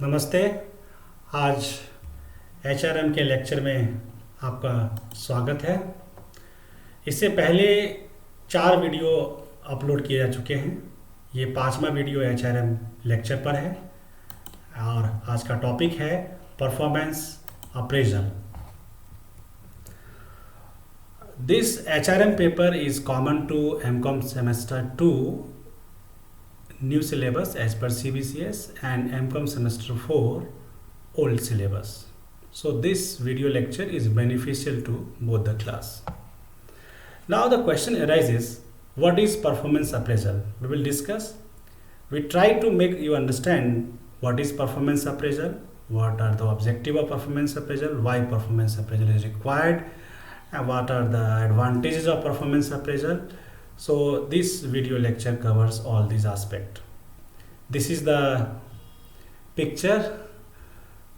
नमस्ते। आज एचआरएम के लेक्चर में आपका स्वागत है। इससे पहले 4 वीडियो अपलोड किए जा चुके हैं। ये 5वां वीडियो एचआरएम लेक्चर पर है और आज का टॉपिक है performance appraisal. This HRM paper is common to MCom semester 2 new syllabus as per CBCS and MCOM semester 4 old syllabus. So this video lecture is beneficial to both the class. Now the question arises, what is performance appraisal? We will discuss. We try to make you understand what is performance appraisal, what are the objective of performance appraisal, why performance appraisal is required, and what are the advantages of performance appraisal. So this video lecture covers all these aspects. This is the picture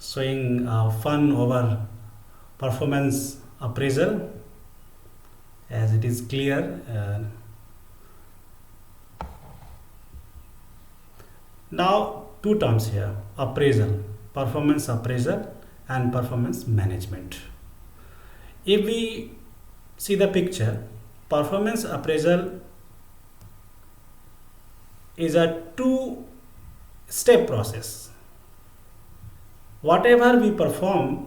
showing fun over performance appraisal, as it is clear. Now two terms here: appraisal, performance appraisal, and performance management. If we see the picture, performance appraisal is a two-step process. Whatever we perform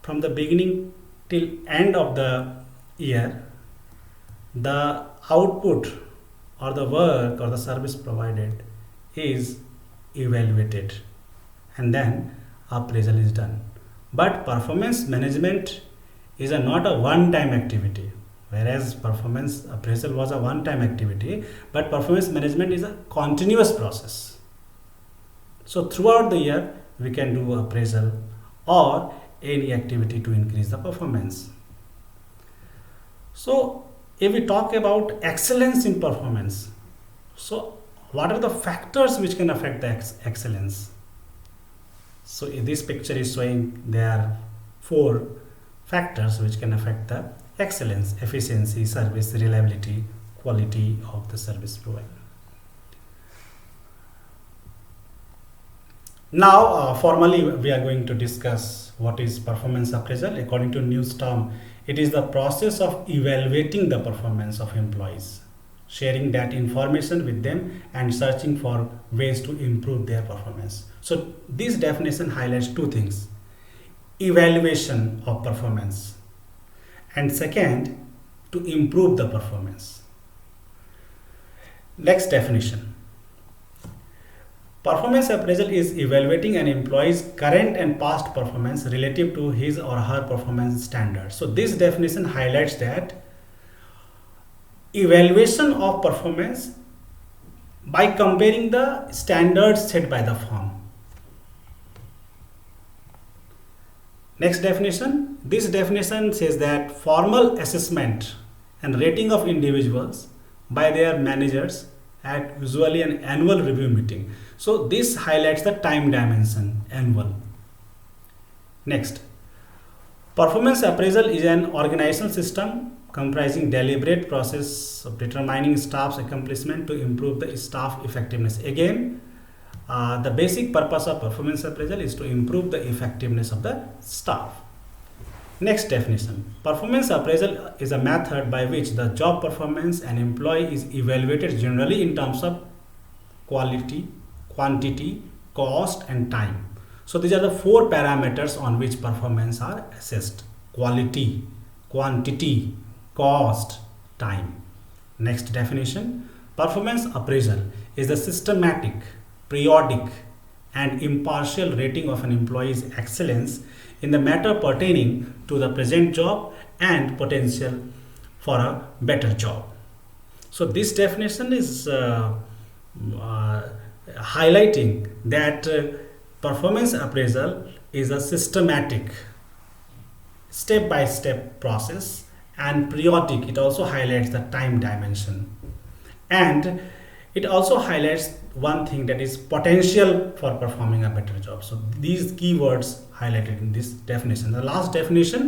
from the beginning till end of the year, the output or the work or the service provided is evaluated and then appraisal is done. But performance management is not a one-time activity. Whereas performance appraisal was a one-time activity, but performance management is a continuous process. So throughout the year, we can do appraisal or any activity to increase the performance. So if we talk about excellence in performance, so what are the factors which can affect the excellence? So in this picture is showing there are 4 factors which can affect the excellence: efficiency, service, reliability, quality of the service provider. Now formally we are going to discuss what is performance appraisal. According to News term, it is the process of evaluating the performance of employees, sharing that information with them and searching for ways to improve their performance. So this definition highlights 2 things: evaluation of performance, and second, to improve the performance. Next definition: performance appraisal is evaluating an employee's current and past performance relative to his or her performance standards. So this definition highlights that evaluation of performance by comparing the standards set by the firm. Next definition: this definition says that formal assessment and rating of individuals by their managers at usually an annual review meeting. So this highlights the time dimension, annual. Next, performance appraisal is an organizational system comprising deliberate process of determining staff's accomplishment to improve the staff effectiveness. Again, the basic purpose of performance appraisal is to improve the effectiveness of the staff. Next definition: performance appraisal is a method by which the job performance an employee is evaluated generally in terms of quality, quantity, cost, and time. So these are the 4 parameters on which performance are assessed: quality, quantity, cost, time. Next definition: performance appraisal is the systematic, periodic, and impartial rating of an employee's excellence in the matter pertaining to the present job and potential for a better job. So this definition is highlighting that performance appraisal is a systematic, step-by-step process, and periodic. It also highlights the time dimension, and it also highlights one thing, that is potential for performing a better job. So these keywords highlighted in this definition. The last definition: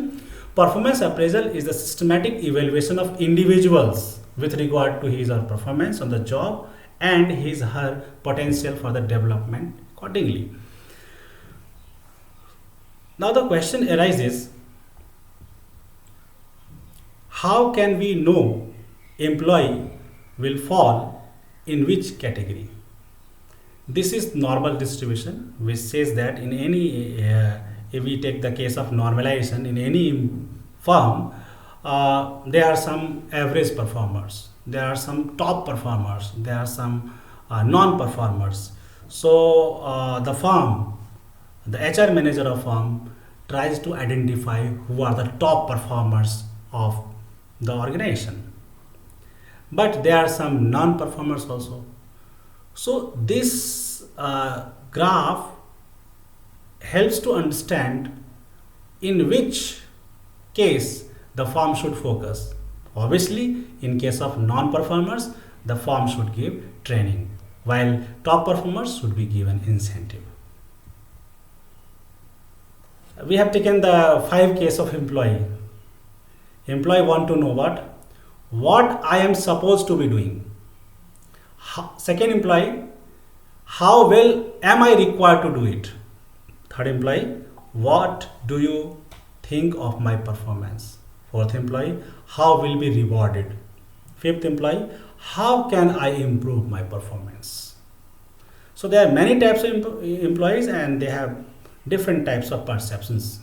performance appraisal is the systematic evaluation of individuals with regard to his or her performance on the job and his or her potential for the development accordingly. Now the question arises, how can we know employee will fall in which category? This is normal distribution, which says that in any, if we take the case of normalization, in any firm, there are some average performers, there are some top performers, there are some non-performers. So the HR manager of firm tries to identify who are the top performers of the organization. But there are some non-performers also. So this graph helps to understand in which case the firm should focus. Obviously, in case of non-performers, the firm should give training, while top performers should be given incentive. We have taken the 5 case of employee. Employee want to know what I am supposed to be doing. Second employee, how well am I required to do it? Third employee, what do you think of my performance? Fourth employee, how will be rewarded? Fifth employee, how can I improve my performance? So there are many types of employees and they have different types of perceptions.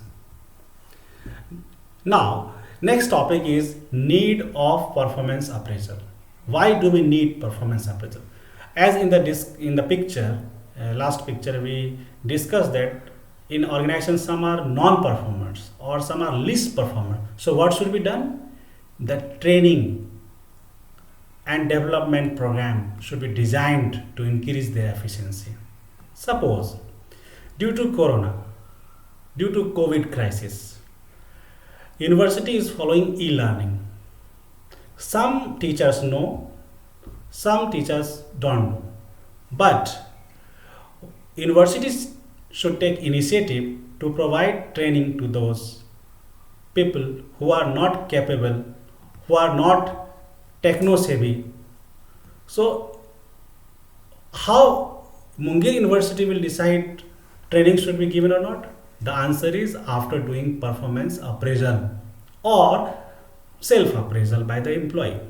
Now, next topic is need of performance appraisal. Why do we need performance appraisal? As in the picture, last picture, we discussed that in organizations some are non-performers or some are least performer. So what should be done? The training and development program should be designed to increase their efficiency. Suppose due to corona, due to COVID crisis, university is following e-learning. Some teachers know, some teachers don't know. But universities should take initiative to provide training to those people who are not capable, who are not techno savvy. So how Munger University will decide training should be given or not? The answer is after doing performance appraisal or self-appraisal by the employee.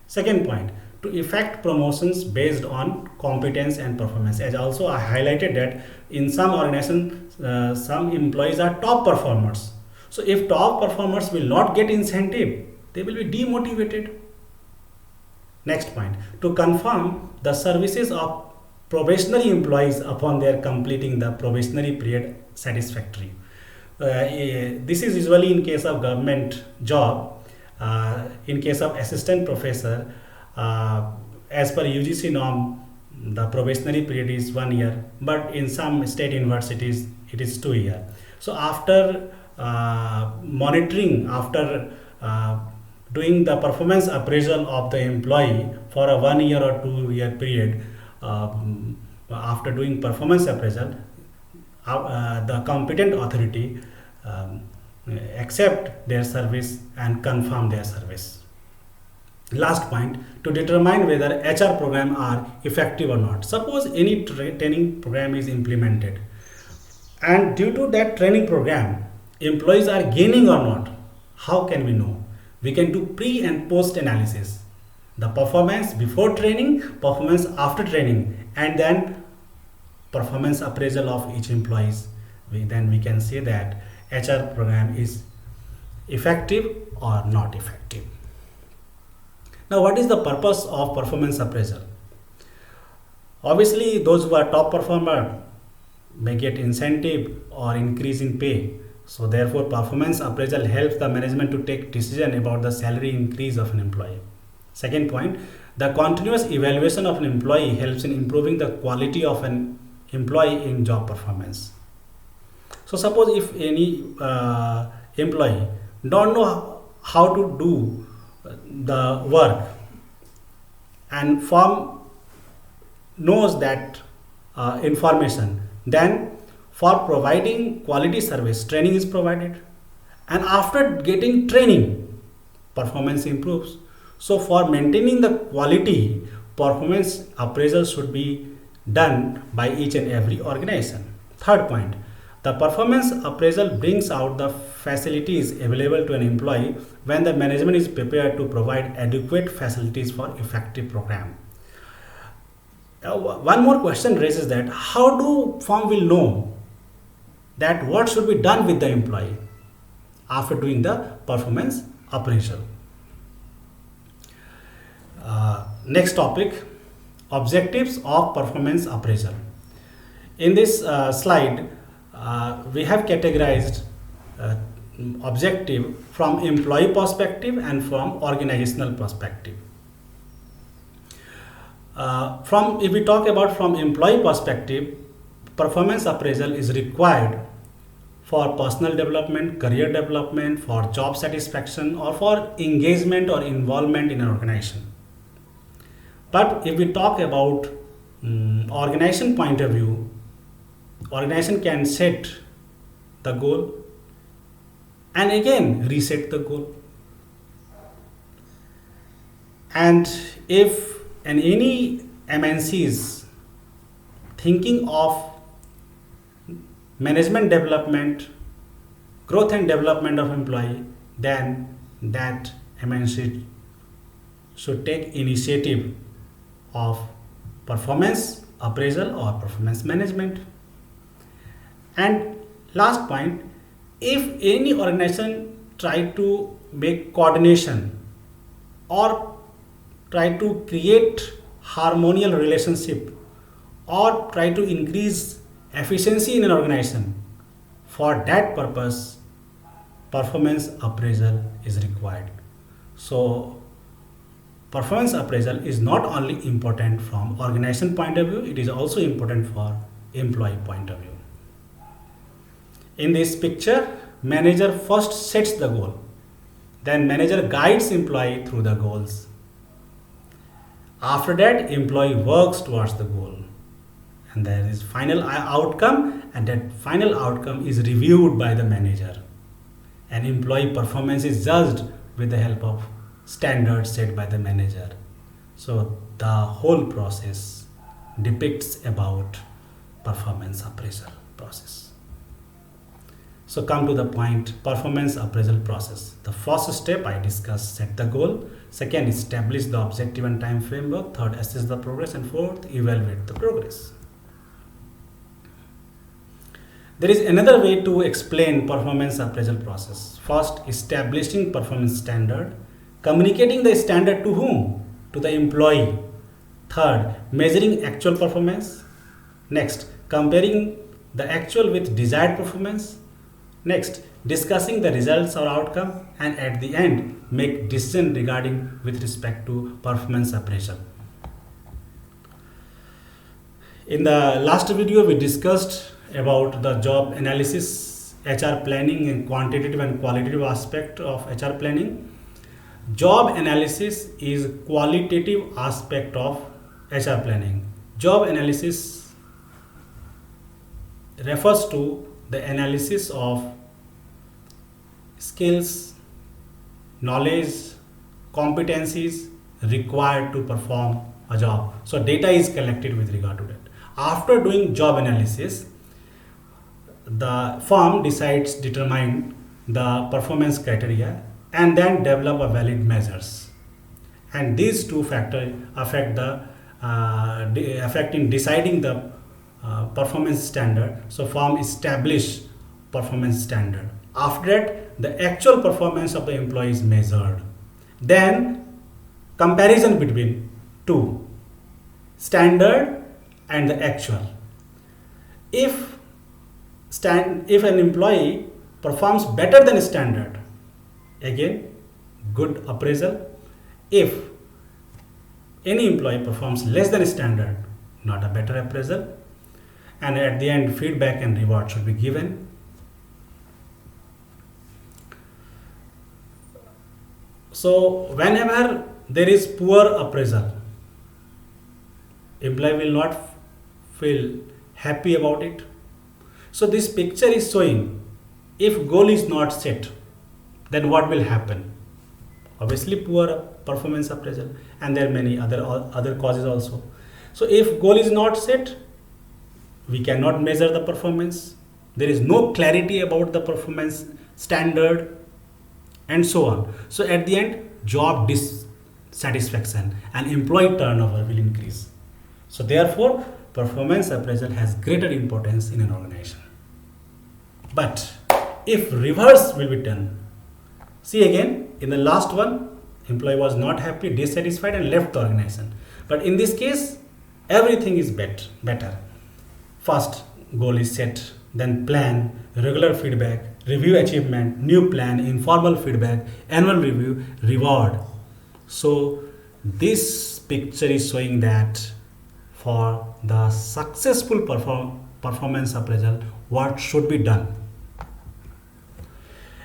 Second point, to effect promotions based on competence and performance. As also I highlighted that in some organizations, some employees are top performers. So if top performers will not get incentive, they will be demotivated. Next point, to confirm the services of probationary employees upon their completing the probationary period satisfactory. This is usually in case of government job. In case of assistant professor, as per UGC norm, the probationary period is 1 year, but in some state universities it is 2 years. So after monitoring, after doing the performance appraisal of the employee for a 1 year or 2 year period, after doing performance appraisal, the competent authority accept their service and confirm their service. Last point, to determine whether HR program are effective or not. Suppose any training program is implemented and due to that training program employees are gaining or not, how can we know? We can do pre and post analysis, the performance before training, performance after training, and then performance appraisal of each employees. Then we can say that HR program is effective or not effective. Now, what is the purpose of performance appraisal? Obviously, those who are top performer may get incentive or increase in pay. So therefore, performance appraisal helps the management to take decision about the salary increase of an employee. Second point, the continuous evaluation of an employee helps in improving the quality of an employee in job performance. So suppose if any employee don't know how to do the work and firm knows that information, then for providing quality service, training is provided, and after getting training, performance improves. So for maintaining the quality, performance appraisal should be done by each and every organization. Third point, The performance appraisal brings out the facilities available to an employee when the management is prepared to provide adequate facilities for effective program. One more question raises that how do firm will know that what should be done with the employee after doing the performance appraisal? Next topic, objectives of performance appraisal. In this slide, we have categorized objective from employee perspective and from organizational perspective. If we talk about from employee perspective, performance appraisal is required for personal development, career development, for job satisfaction, or for engagement or involvement in an organization. But if we talk about organization point of view, organization can set the goal and again reset the goal. And if any MNC is thinking of management development, growth and development of employee, then that MNC should take initiative of performance appraisal or performance management. And last point, if any organization try to make coordination or try to create harmonious relationship or try to increase efficiency in an organization, for that purpose performance appraisal is required. So performance appraisal is not only important from organization point of view, it is also important for employee point of view. In this picture, manager first sets the goal, then manager guides employee through the goals. After that, employee works towards the goal, and there is final outcome, and that final outcome is reviewed by the manager, and employee performance is judged with the help of standards set by the manager. So the whole process depicts about performance appraisal process. So come to the point, performance appraisal process. The first step I discussed, set the goal. Second, establish the objective and time framework. Third, assess the progress. And fourth, evaluate the progress. There is another way to explain performance appraisal process. First, establishing performance standard. Communicating the standard to whom? To the employee. Third, measuring actual performance. Next, comparing the actual with desired performance. Next, discussing the results or outcome, and at the end, make decision regarding with respect to performance appraisal. In the last video, we discussed about the job analysis, HR planning, and quantitative and qualitative aspect of HR planning. Job analysis is qualitative aspect of HR planning. Job analysis refers to the analysis of skills, knowledge, competencies required to perform a job. So data is collected with regard to that. After doing job analysis, the firm determine the performance criteria and then develop a valid measures. And these two factors affect in deciding the performance standard. So firm establish performance standard. After that, the actual performance of the employee is measured. Then comparison between two, standard and the actual. If an employee performs better than standard, again good appraisal. If any employee performs less than standard, not a better appraisal. And at the end, feedback and reward should be given. So whenever there is poor appraisal, employee will not feel happy about it. So this picture is showing, if goal is not set, then what will happen? Obviously poor performance appraisal, and there are many other causes also. So if goal is not set, we cannot measure the performance, There is no clarity about the performance standard and so on. So at the end, job dissatisfaction and employee turnover will increase. So therefore, performance appraisal has greater importance in an organization. But if reverse will be done, see again in the last one, employee was not happy, dissatisfied and left the organization. But in this case, everything is better. First goal is set, then plan, regular feedback, review achievement, new plan, informal feedback, annual review, reward. So this picture is showing that for the successful performance appraisal, what should be done?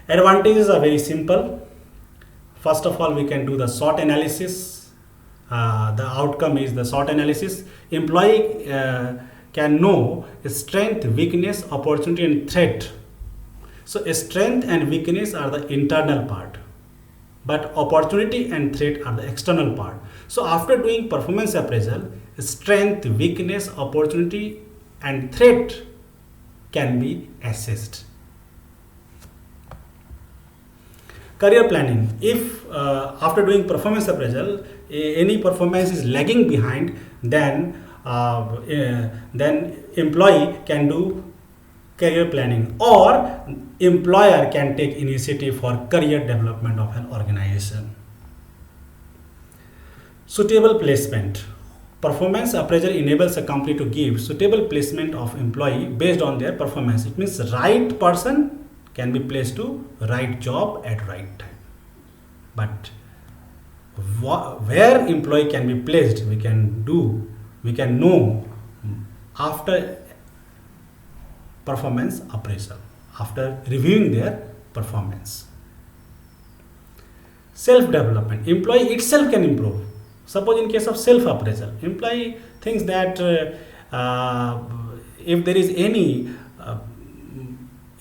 Advantages are very simple. First of all, we can do the SWOT analysis. The outcome is the SWOT analysis. Employee can know strength, weakness, opportunity and threat. So strength and weakness are the internal part, but opportunity and threat are the external part. So after doing performance appraisal, strength, weakness, opportunity and threat can be assessed. Career planning. If after doing performance appraisal, any performance is lagging behind, then employee can do career planning, or employer can take initiative for career development of an organization. Suitable placement. Performance appraisal enables a company to give suitable placement of employee based on their performance. It means right person can be placed to right job at right time. But where employee can be placed, we can know after performance appraisal, after reviewing their performance. Self-development. Employee itself can improve. Suppose in case of self-appraisal, employee thinks that if there is any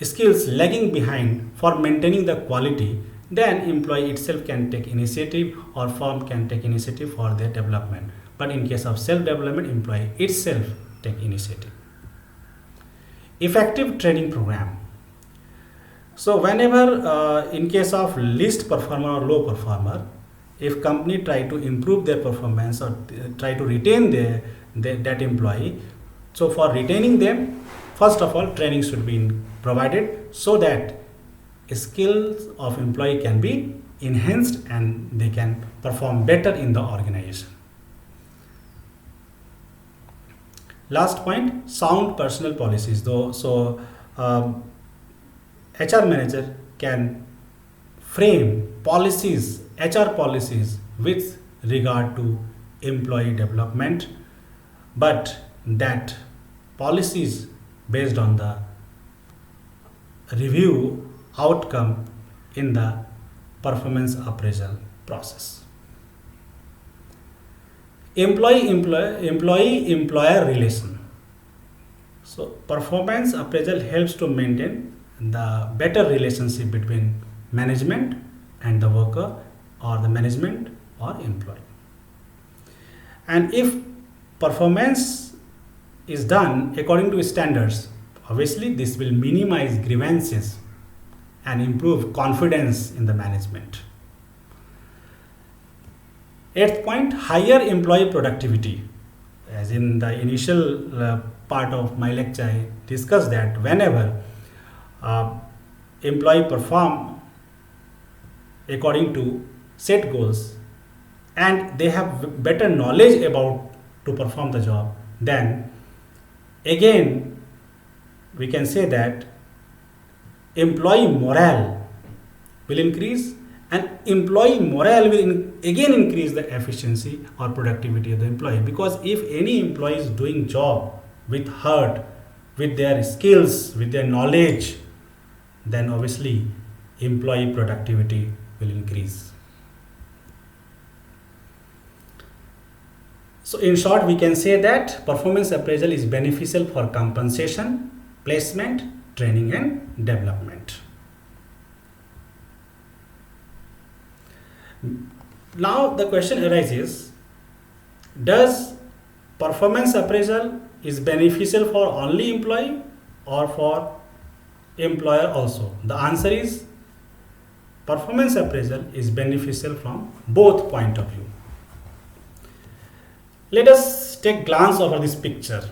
skills lagging behind for maintaining the quality, then employee itself can take initiative or firm can take initiative for their development. But in case of self-development, employee itself take initiative. Effective training program. So whenever in case of least performer or low performer, if company try to improve their performance or try to retain that employee, so for retaining them, first of all, training should be provided so that skills of employee can be enhanced and they can perform better in the organization. Last point, sound personal policies. HR manager can frame policies, HR policies with regard to employee development, but that policies based on the review outcome in the performance appraisal process. Employee-employer relation. So performance appraisal helps to maintain the better relationship between management and the worker, or the management or employee. And if performance is done according to standards, obviously this will minimize grievances and improve confidence in the management. 8th point, higher employee productivity. As in the initial part of my lecture, I discussed that whenever employee perform according to set goals and they have better knowledge about to perform the job, then again we can say that employee morale will increase, and employee morale will again increase the efficiency or productivity of the employee. Because if any employee is doing job with heart, with their skills, with their knowledge, then obviously employee productivity will increase. So in short, we can say that performance appraisal is beneficial for compensation, placement, training and development. Now the question arises, does performance appraisal is beneficial for only employee or for employer also? The answer is performance appraisal is beneficial from both point of view. Let us take glance over this picture.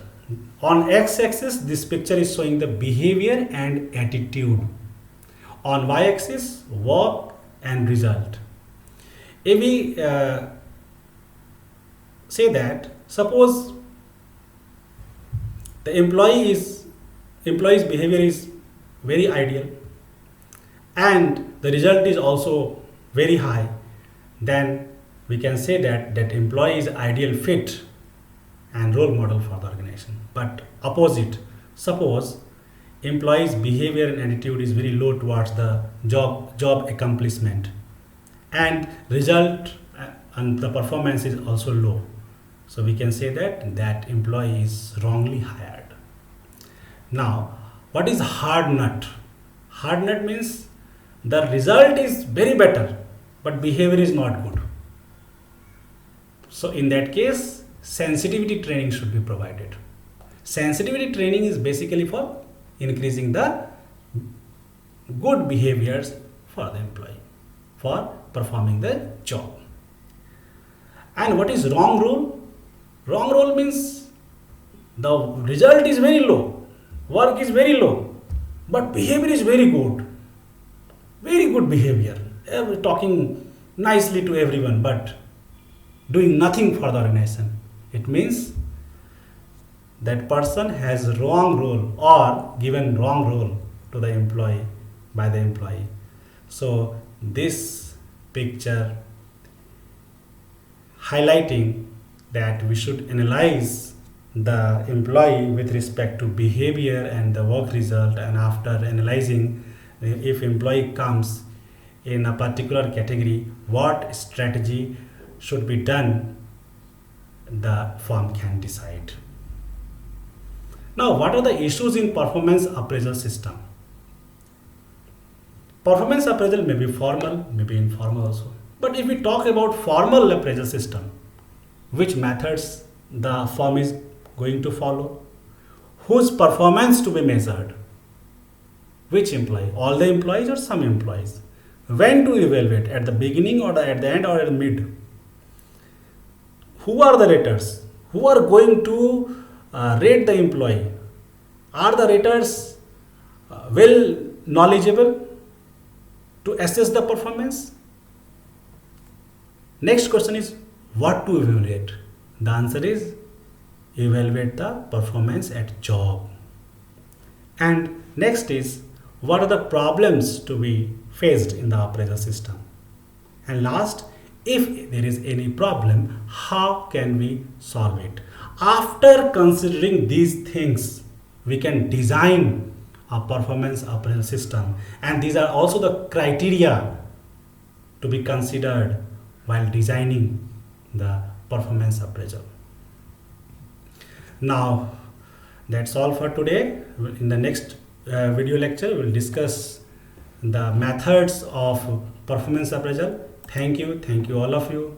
On x-axis, this picture is showing the behavior and attitude. On y-axis, work and result. If we say that, suppose the employee's behavior is very ideal and the result is also very high, then we can say that that employee is ideal fit and role model for the organization. But opposite, suppose employee's behavior and attitude is very low towards the job accomplishment and result and the performance is also low, so we can say that that employee is wrongly hired. Now, what is hard nut? Hard nut means the result is very better but behavior is not good. So in that case, sensitivity training should be provided. Sensitivity training is basically for increasing the good behaviors for the employee for performing the job. And what is wrong rule? Wrong rule means the result is very low, work is very low, but behavior is very good. Very good behavior. Talking nicely to everyone, but doing nothing for the organization. It means that person has wrong role or given wrong role to the employee by the employee. So this picture highlighting that we should analyze the employee with respect to behavior and the work result, and after analyzing if employee comes in a particular category, what strategy should be done, the firm can decide. Now, what are the issues in performance appraisal system? Performance appraisal may be formal, may be informal also. But if we talk about formal appraisal system, which methods the firm is going to follow, whose performance to be measured, which employee, all the employees or some employees, when to evaluate, at the beginning or at the end or at the mid, who are the raters, who are going to rate the employee, are the raters well knowledgeable to assess the performance? Next question is what to evaluate. The answer is evaluate the performance at job. And next is what are the problems to be faced in the appraisal system. And last, if there is any problem, how can we solve it? After considering these things, we can design a performance appraisal system, and these are also the criteria to be considered while designing the performance appraisal. Now that's all for today. In the next video lecture we'll discuss the methods of performance appraisal. Thank you all of you.